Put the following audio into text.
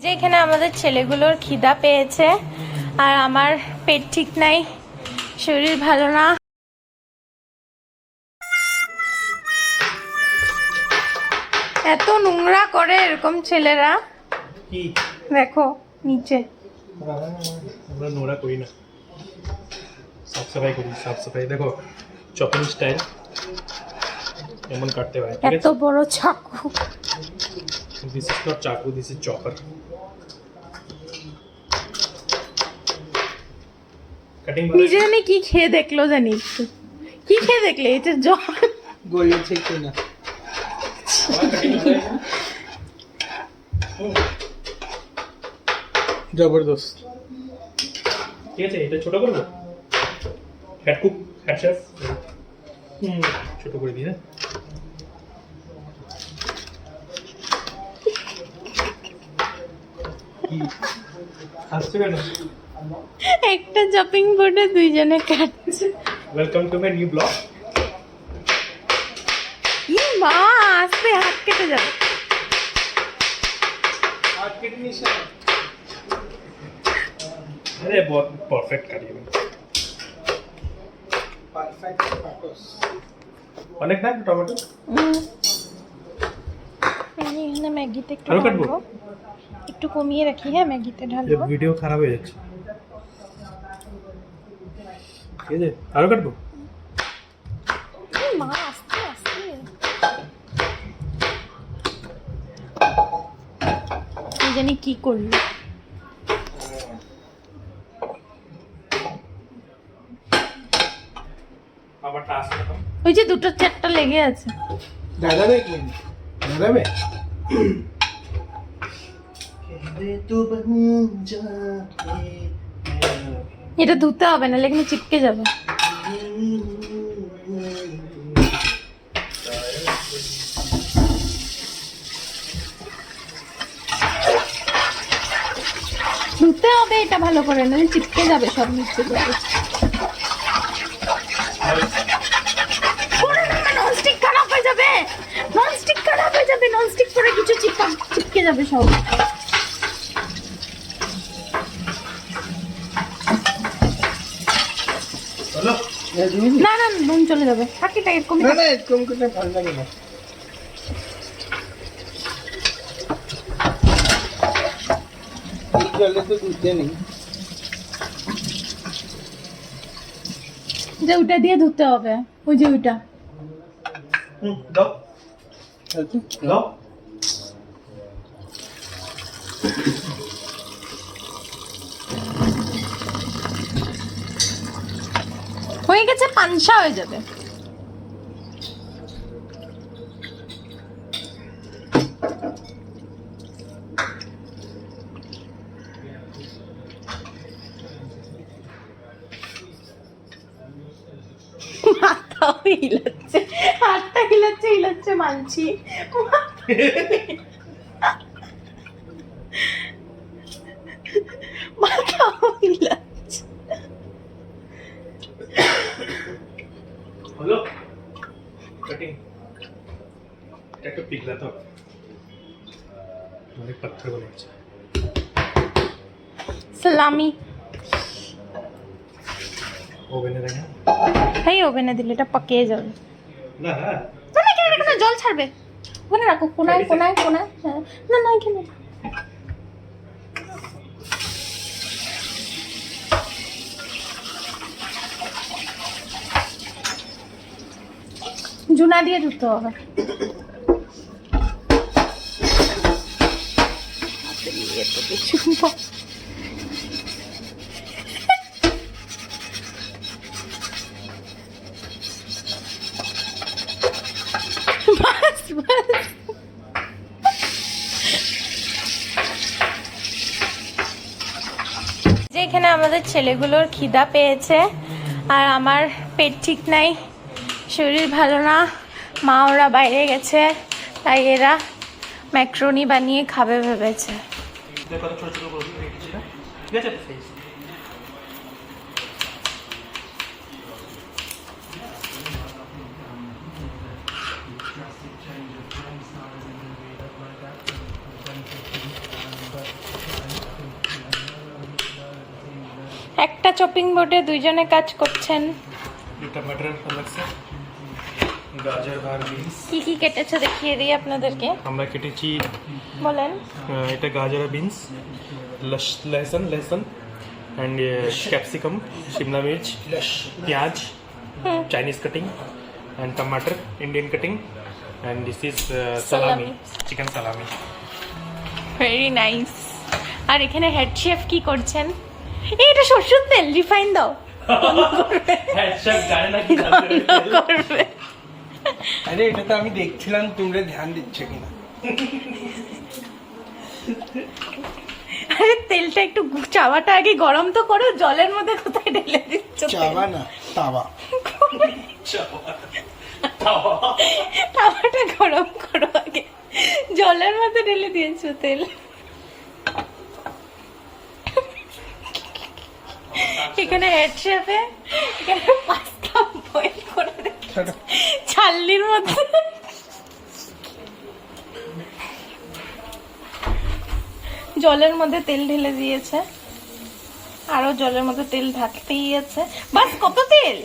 যেখানে আমাদের ছেলেগুলোর খিদা পেয়েছে আর আমার পেট ঠিক নাই, শরীর ভালো না। এত নোংরা করে এরকম ছেলেরা, কি দেখো নিচে। আমরা নোংরা করি না, সাফ সাফাই করি। সাফ সাফাই দেখো, চপিং স্টাইল এমন কাটতে হয়। এত বড় চাকু। দিস ইজ নট চাকু, দিস ইজ চপার। কাটিং নিজে জানি কি খেয়ে দেখলো, জানি একটু কি খেয়ে দেখলে, এটা জল গলিয়েছে কিনা জবরদস্ত। ঠিক আছে, এটা ছোট করবো। হেড কুক, হেড শেফ, ছোট করে দিই। আসছে কেন? একটা চপিং বোর্ডে দুইজনে কাটছে। Welcome to my new blog. ই মা, আস্তে হাত কেটে যাবে। হাত কেটে নিছে। अरे बहुत परफेक्ट काटिए। Perfect photos. অনেক না টমেটো? আমি এখানে ম্যাগিতে একটু আরো কাটবো? ঢালবো, একটু কমিয়ে রাখি। হ্যাঁ, ম্যাগিতে ये ঢালবো। वीडियो खराब हो যাচ্ছে। ঠিক আছে, আরো কাটবো? ই মা, আস্তে আস্তে। কি জানি কি করলো। আবার টাস করো। ওই যে দুটো চারটা লেগে আছে। দাদাবে কি? দাদাবে? এটা ধুতে হবে না, লেকিন চিপকে যাবে। ধুতে হবে এটা ভালো করে, নাহলে চিপকে যাবে সব নিচে যাবে। ননস্টিক খারাপ হয়ে যাবে, ননস্টিক খারাপ হয়ে যাবে, ননস্টিক করে কিছু চিপকে যাবে সব। হলো? না না, নুন চলে যাবে, থাকিটা এরকম। না না, এরকম করে ভালো লাগে না। জলে তো দুধ নেই। যে ওটা দিয়ে ধুতে হবে, ওই যে ওইটা। দাও দাও। হয়ে গেছে, পানসা হয়ে যাবে। মাথাও হিলাচ্ছে, হাতটা হিলাচ্ছে হিলাচ্ছে, মানছি। মাথাও হিলাচ্ছে। হলো? কাটিং এটা একটু পিঘলা তো, অনেক পাথর বানাচ্ছে। সালামি ওভেনে রাখা? এই ওভেনে দিলে এটা পাকিয়ে যাবে। না না, না না, এখানে রাখো না, জল ছাড়বে। ওখানে রাখো, কোনায় কোনায় কোনায়। হ্যাঁ, না না, এখানে। জুনা দিয়ে ধুতে হবে। এত কিছু বাস বাস। যেখানে আমাদের ছেলেগুলোর খিদা পেয়েছে আর আমার পেট ঠিক নাই, শরীর ভালো না, মা ওরা বাইরে গেছে, তাই এরা ম্যাক্রোনি বানিয়ে খাবে ভেবেছে। কত ছোট ছোট করে দিয়েছি না, ঠিক আছে? চপিং বোর্ডে দুইজনে কাজ করছেন। ये टमाटर अलग से, গাজর আর বিনস। কি কি কেটেছে দেখিয়ে দিই আপনাদেরকে, আমরা কেটেছি বলেন। এটা গাজর আর বিনস, लहसुन एंड कैप्सिकम, शिमला मिर्च, प्याज, चाइनीज कटिंग एंड टमाटर Indian cutting and this is salami, chicken salami. Very nice. আর এখানে হেড শেফ কি করছেন? এটা সরষের তেল, রিফাইন দাও। हेड शेफ जाने ना कि করবে। আরে এটা তো আমি দেখছিলাম তোমরা ধ্যান দিচ্ছ কিনা। আরে তেলটা একটু চাওয়াটা আগে গরম তো করো, জলের মধ্যে কোথায় ঢেলে দিচ্ছ তেল? চাবা না, তাওয়া। তাওয়াটা গরম করো আগে, জলের মধ্যে ঢেলে দিয়েছো তেল। এখানে হেড শেফে এখানে পাস্তা বয়েল করে রেখেছে ছাল্লির মধ্যে। জলের মধ্যে তেল ঢেলে দিয়েছে, আরো জলের মধ্যে তেল ঢাকতেই আছে। বাস, কত তেল?